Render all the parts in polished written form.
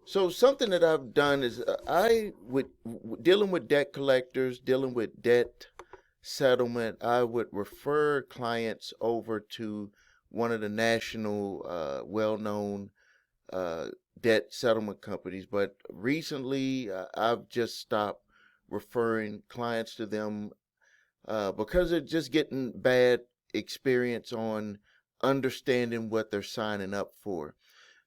So something that I've done is dealing with debt collectors, dealing with debt settlement, I would refer clients over to one of the national, well-known uh, debt settlement companies. But recently, I've just stopped referring clients to them because they're just getting bad experience on understanding what they're signing up for.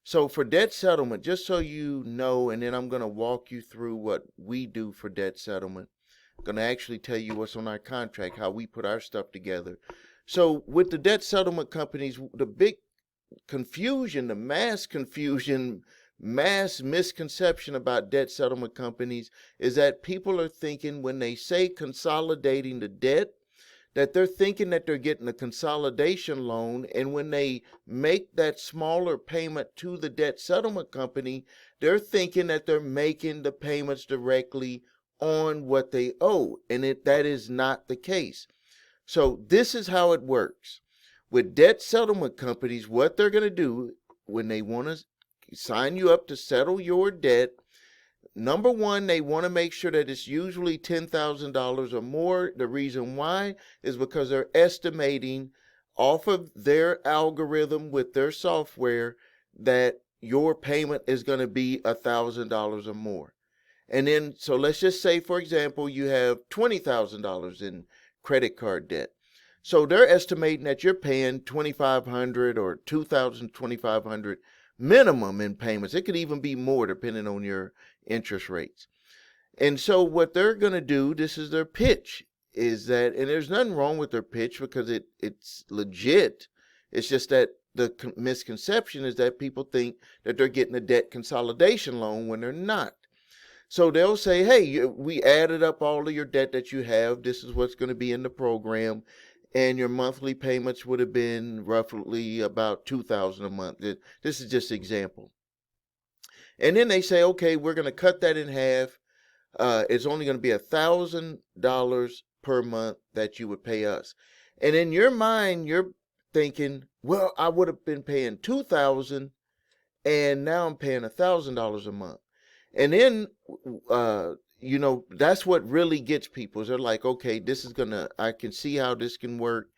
So for debt settlement, just so you know, and then I'm going to walk you through what we do for debt settlement. I'm going to actually tell you what's on our contract, how we put our stuff together. So with the debt settlement companies, the big confusion, the mass confusion, mass misconception about debt settlement companies is that people are thinking when they say consolidating the debt, that they're thinking that they're getting a consolidation loan. And when they make that smaller payment to the debt settlement company, they're thinking that they're making the payments directly on what they owe. And that is not the case. So this is how it works. With debt settlement companies, what they're going to do when they want to sign you up to settle your debt, number one, they want to make sure that it's usually $10,000 or more. The reason why is because they're estimating off of their algorithm with their software that your payment is going to be $1,000 or more. And then, so let's just say, for example, you have $20,000 in credit card debt. So they're estimating that you're paying 2,500 or 2,000, 2,500 minimum in payments. It could even be more depending on your interest rates. And so what they're going to do, this is their pitch, is that, and there's nothing wrong with their pitch because it's legit. It's just that the misconception is that people think that they're getting a debt consolidation loan when they're not. So they'll say, hey, we added up all of your debt that you have. This is what's going to be in the program. And your monthly payments would have been roughly about $2,000 a month. This is just an example. And then they say, okay, we're going to cut that in half. It's only going to be $1,000 per month that you would pay us. And in your mind, you're thinking, well, I would have been paying $2,000 and now I'm paying $1,000 a month. And then, that's what really gets people. Is they're like, okay, I can see how this can work.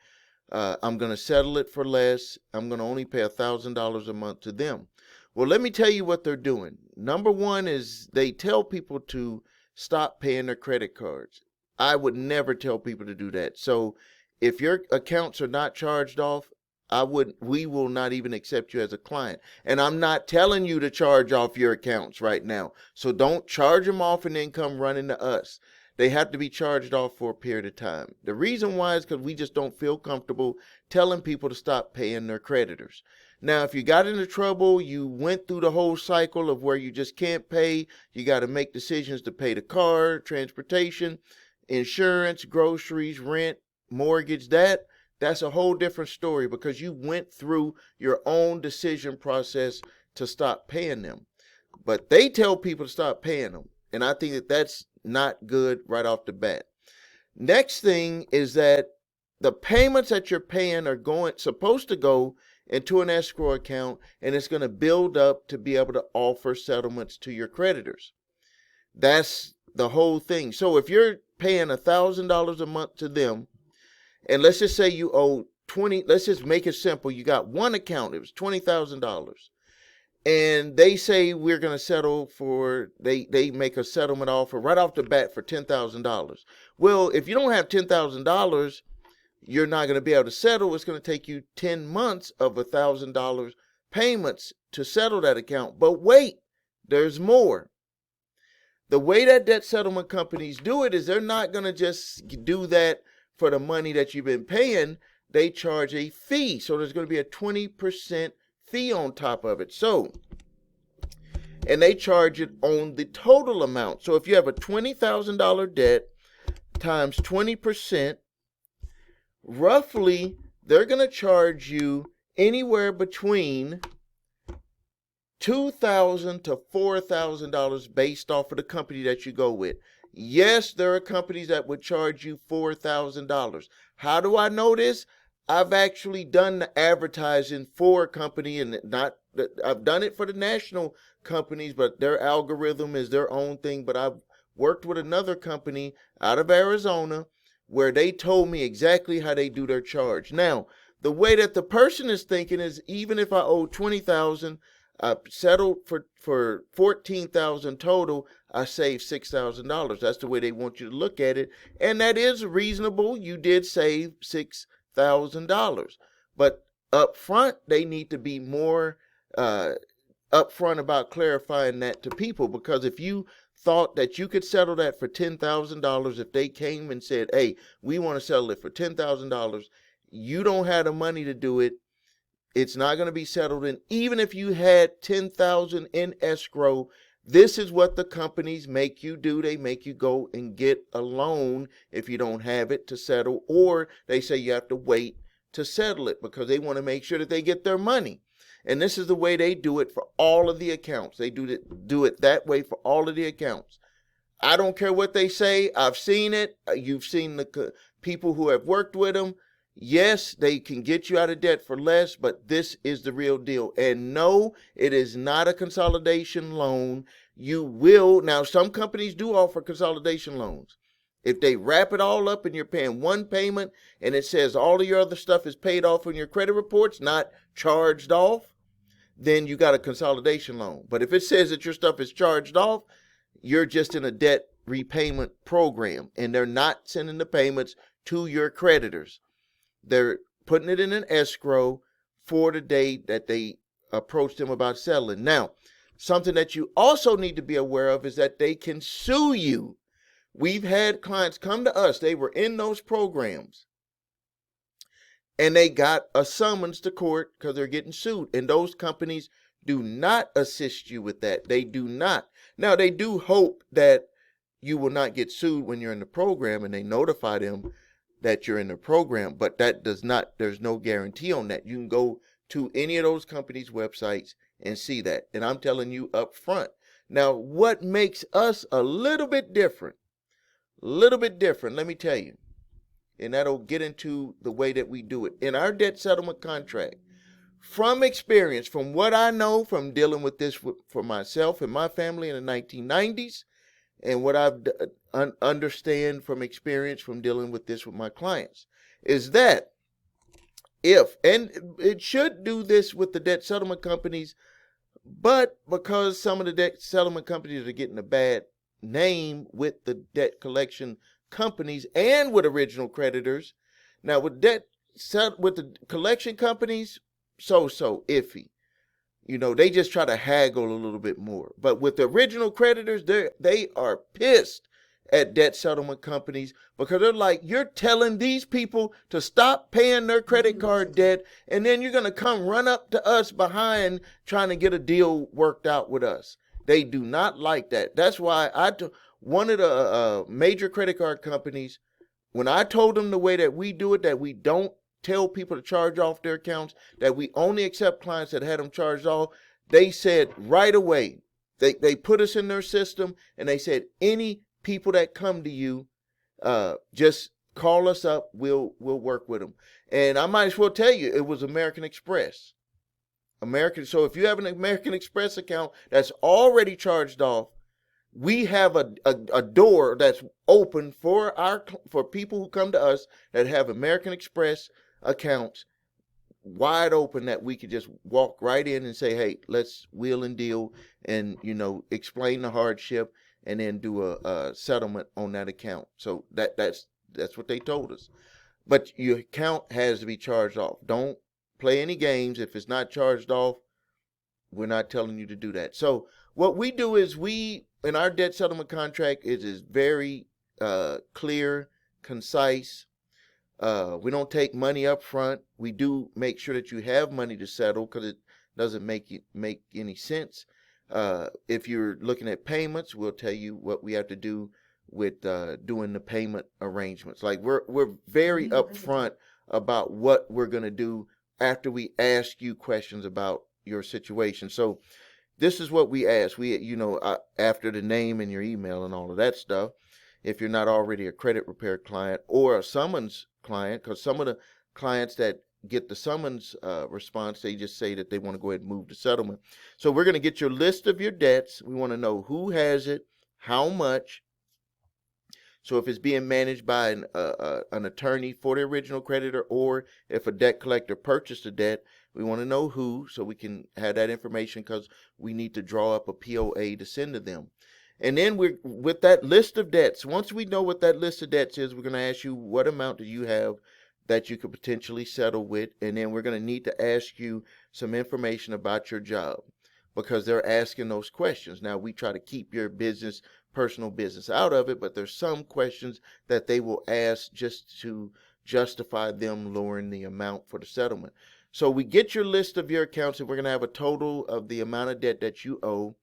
I'm gonna settle it for less. I'm gonna only pay $1,000 a month to them. Well, let me tell you what they're doing. Number one is they tell people to stop paying their credit cards. I would never tell people to do that. So if your accounts are not charged off, we will not even accept you as a client. And I'm not telling you to charge off your accounts right now. So don't charge them off and then come running to us. They have to be charged off for a period of time. The reason why is because we just don't feel comfortable telling people to stop paying their creditors. Now, if you got into trouble, you went through the whole cycle of where you just can't pay, you got to make decisions to pay the car, transportation, insurance, groceries, rent, mortgage, that's a whole different story because you went through your own decision process to stop paying them. But they tell people to stop paying them. And I think that that's not good right off the bat. Next thing is that the payments that you're paying are supposed to go into an escrow account, and it's going to build up to be able to offer settlements to your creditors. That's the whole thing. So if you're paying $1,000 a month to them, and let's just say you owe 20, let's just make it simple. You got one account, it was $20,000. And they say we're going to settle for, they make a settlement offer right off the bat for $10,000. Well, if you don't have $10,000, you're not going to be able to settle. It's going to take you 10 months of $1,000 payments to settle that account. But wait, there's more. The way that debt settlement companies do it is they're not going to just do that for the money that you've been paying. They charge a fee. So there's going to be a 20% fee on top of it. So, and they charge it on the total amount. So if you have a $20,000 debt times 20%, roughly they're going to charge you anywhere between $2,000 to $4,000 based off of the company that you go with. Yes, there are companies that would charge you $4,000. How do I know this? I've actually done the advertising for a company, and I've done it for the national companies, but their algorithm is their own thing. But I've worked with another company out of Arizona where they told me exactly how they do their charge. Now, the way that the person is thinking is, even if I owe 20,000, I settled for 14,000 total, I saved $6,000. That's the way they want you to look at it, and that is reasonable. You did save $6,000, but up front they need to be more upfront about clarifying that to people, because if you thought that you could settle that for $10,000, if they came and said, hey, we want to settle it for $10,000, you don't have the money to do it. It's not going to be settled. And even if you had 10,000 in escrow, this is what the companies make you do. They make you go and get a loan if you don't have it to settle, or they say you have to wait to settle it because they want to make sure that they get their money. And this is the way they do it for all of the accounts. They do it that way for all of the accounts. I don't care what they say. I've seen it. You've seen the people who have worked with them. Yes, they can get you out of debt for less, but this is the real deal. And no, it is not a consolidation loan. You will, now some companies do offer consolidation loans. If they wrap it all up and you're paying one payment and it says all of your other stuff is paid off on your credit reports, not charged off, then you got a consolidation loan. But if it says that your stuff is charged off, you're just in a debt repayment program, and they're not sending the payments to your creditors. They're putting it in an escrow for the day that they approach them about settling. Now, something that you also need to be aware of is that they can sue you. We've had clients come to us. They were in those programs, and they got a summons to court because they're getting sued. And those companies do not assist you with that. They do not. Now, they do hope that you will not get sued when you're in the program, and they notify them that you're in the program, but that does not, there's no guarantee on that. You can go to any of those companies' websites and see that. And I'm telling you up front. Now, what makes us a little bit different, let me tell you, and that'll get into the way that we do it. In our debt settlement contract, from experience, from what I know from dealing with this for myself and my family in the 1990s, and what I've understand from experience from dealing with this with my clients, is that if, and it should do this with the debt settlement companies, but because some of the debt settlement companies are getting a bad name with the debt collection companies and with original creditors. Now with with the collection companies, so iffy. You know, they just try to haggle a little bit more. But with the original creditors, they are pissed at debt settlement companies because they're like, you're telling these people to stop paying their credit card debt, and then you're going to come run up to us behind trying to get a deal worked out with us. They do not like that. That's why one of the major credit card companies, when I told them the way that we do it, that we don't tell people to charge off their accounts, that we only accept clients that had them charged off, they said right away, they put us in their system, and they said, any people that come to you, just call us up, we'll work with them. And I might as well tell you, it was American Express. So if you have an American Express account that's already charged off, we have a door that's open for people who come to us that have American Express accounts, wide open, that we could just walk right in and say, hey, let's wheel and deal, and explain the hardship, and then do a settlement on that account. So that's what they told us. But your account has to be charged off. Don't play any games. If it's not charged off, we're not telling you to do that. So what we do is, in our debt settlement contract, it is very clear, concise. We don't take money up front. We do make sure that you have money to settle, because it doesn't make any sense. If you're looking at payments, we'll tell you what we have to do with doing the payment arrangements. Like we're very upfront about what we're going to do after we ask you questions about your situation. So this is what we ask. After the name and your email and all of that stuff, if you're not already a credit repair client or a summons client, because some of the clients that get the summons response. They just say that they want to go ahead and move the settlement. So we're going to get your list of your debts. We want to know who has it, how much. So if it's being managed by an attorney for the original creditor, or if a debt collector purchased the debt, we want to know who, so we can have that information, because we need to draw up a POA to send to them. And then we're with that list of debts. Once we know what that list of debts is, we're going to ask you what amount do you have that you could potentially settle with, and then we're going to need to ask you some information about your job, because they're asking those questions. Now, we try to keep your personal business out of it, but there's some questions that they will ask just to justify them lowering the amount for the settlement. So we get your list of your accounts, and we're going to have a total of the amount of debt that you owe.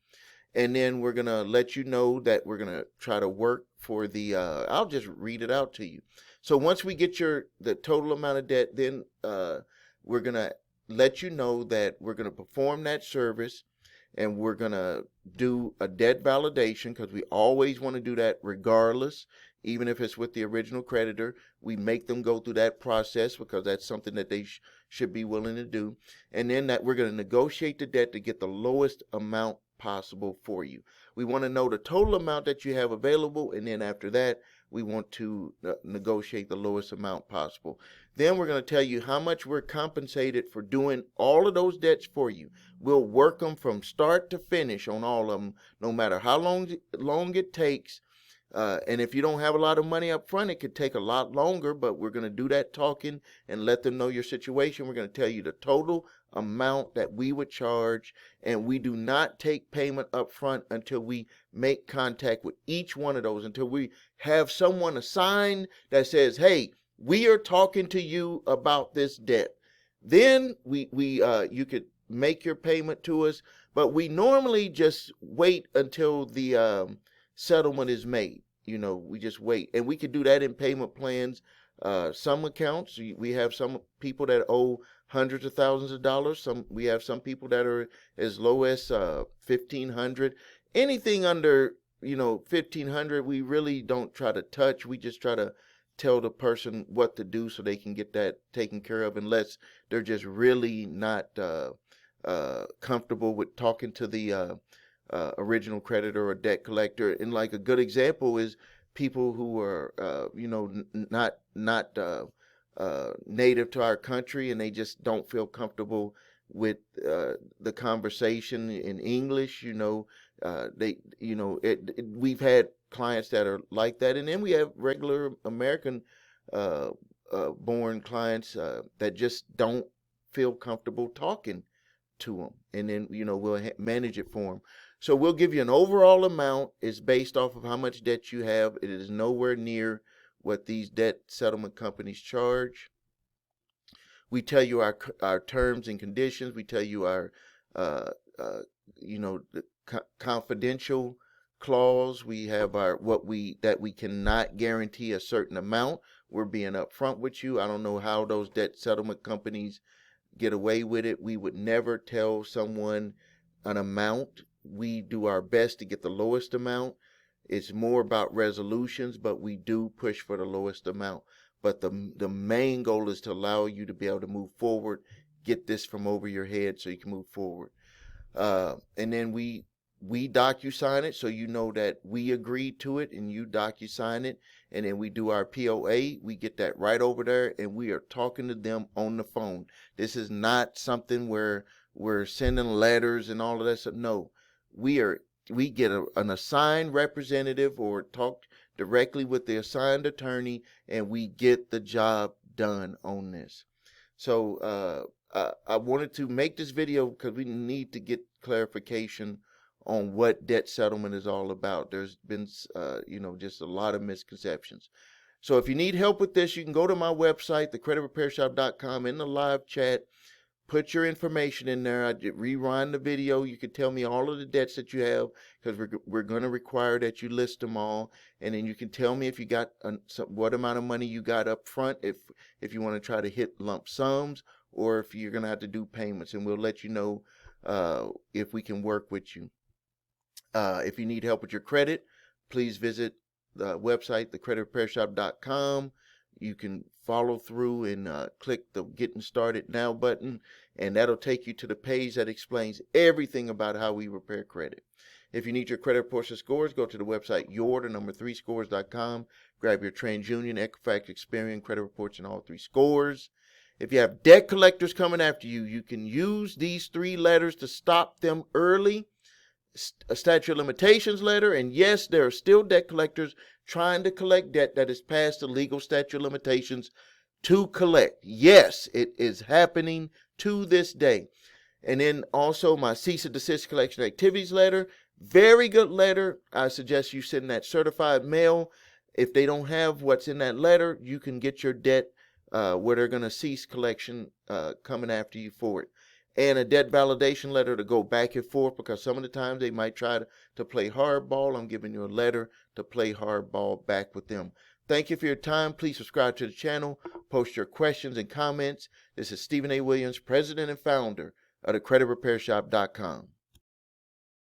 And then we're going to let you know that we're going to try to work for the, I'll just read it out to you. So once we get the total amount of debt, then we're going to let you know that we're going to perform that service, and we're going to do a debt validation, because we always want to do that regardless. Even if it's with the original creditor, we make them go through that process, because that's something that they should be willing to do. And then that we're going to negotiate the debt to get the lowest amount possible for you. We want to know the total amount that you have available, and then after that, we want to negotiate the lowest amount possible. Then we're going to tell you how much we're compensated for doing all of those debts for you. We'll work them from start to finish on all of them, no matter how long it takes. And if you don't have a lot of money up front, it could take a lot longer, but we're going to do that talking and let them know your situation. We're going to tell you the total amount that we would charge, and we do not take payment up front until we make contact with each one of those, until we have someone assigned that says, hey, we are talking to you about this debt. Then you could make your payment to us, but we normally just wait until the settlement is made. We just wait, and we could do that in payment plans. Some accounts, we have some people that owe hundreds of thousands of dollars. We have some people that are as low as $1,500. Anything under $1,500, we really don't try to touch. We just try to tell the person what to do so they can get that taken care of, unless they're just really not comfortable with talking to the original creditor or debt collector. And like a good example is people who are not native to our country, and they just don't feel comfortable with the conversation in English. We've had clients that are like that, and then we have regular American born clients that just don't feel comfortable talking to them, and then we'll manage it for them. So we'll give you an overall amount. It's based off of how much debt you have. It is nowhere near what these debt settlement companies charge. We tell you our terms and conditions. We tell you our the confidential clause. We have that we cannot guarantee a certain amount. We're being upfront with you. I don't know how those debt settlement companies get away with it. We would never tell someone an amount. We do our best to get the lowest amount. It's more about resolutions, but we do push for the lowest amount. But the main goal is to allow you to be able to move forward, get this from over your head so you can move forward. And then we docu-sign it, so you know that we agreed to it, and you docu-sign it. And then we do our POA. We get that right over there, and we are talking to them on the phone. This is not something where we're sending letters and all of that stuff. No, we get an assigned representative, or talk directly with the assigned attorney, and we get the job done on this. So I wanted to make this video because we need to get clarification on what debt settlement is all about. There's been just a lot of misconceptions. So if you need help with this, you can go to my website, thecreditrepairshop.com. In the live chat, put your information in there. I rewind the video. You can tell me all of the debts that you have, because we're going to require that you list them all. And then you can tell me if you got what amount of money you got up front, if you want to try to hit lump sums, or if you're going to have to do payments. And we'll let you know if we can work with you. If you need help with your credit, please visit the website, thecreditrepairshop.com. you can follow through and click the Getting Started Now button, and that'll take you to the page that explains everything about how we repair credit. If you need your credit reports and scores, go to the website your3scores.com. Grab your TransUnion, Equifax, Experian credit reports and all 3 scores. If you have debt collectors coming after you, you can use these 3 letters to stop them early. A statute of limitations letter, and yes, there are still debt collectors trying to collect debt that is past the legal statute of limitations to collect. Yes, it is happening to this day. And then also my cease and desist collection activities letter. Very good letter. I suggest you send that certified mail. If they don't have what's in that letter, you can get your debt where they're going to cease collection coming after you for it. And a debt validation letter to go back and forth, because some of the times they might try to play hardball. I'm giving you a letter to play hardball back with them. Thank you for your time. Please subscribe to the channel. Post your questions and comments. This is Stephen A. Williams, President and Founder of the CreditRepairShop.com.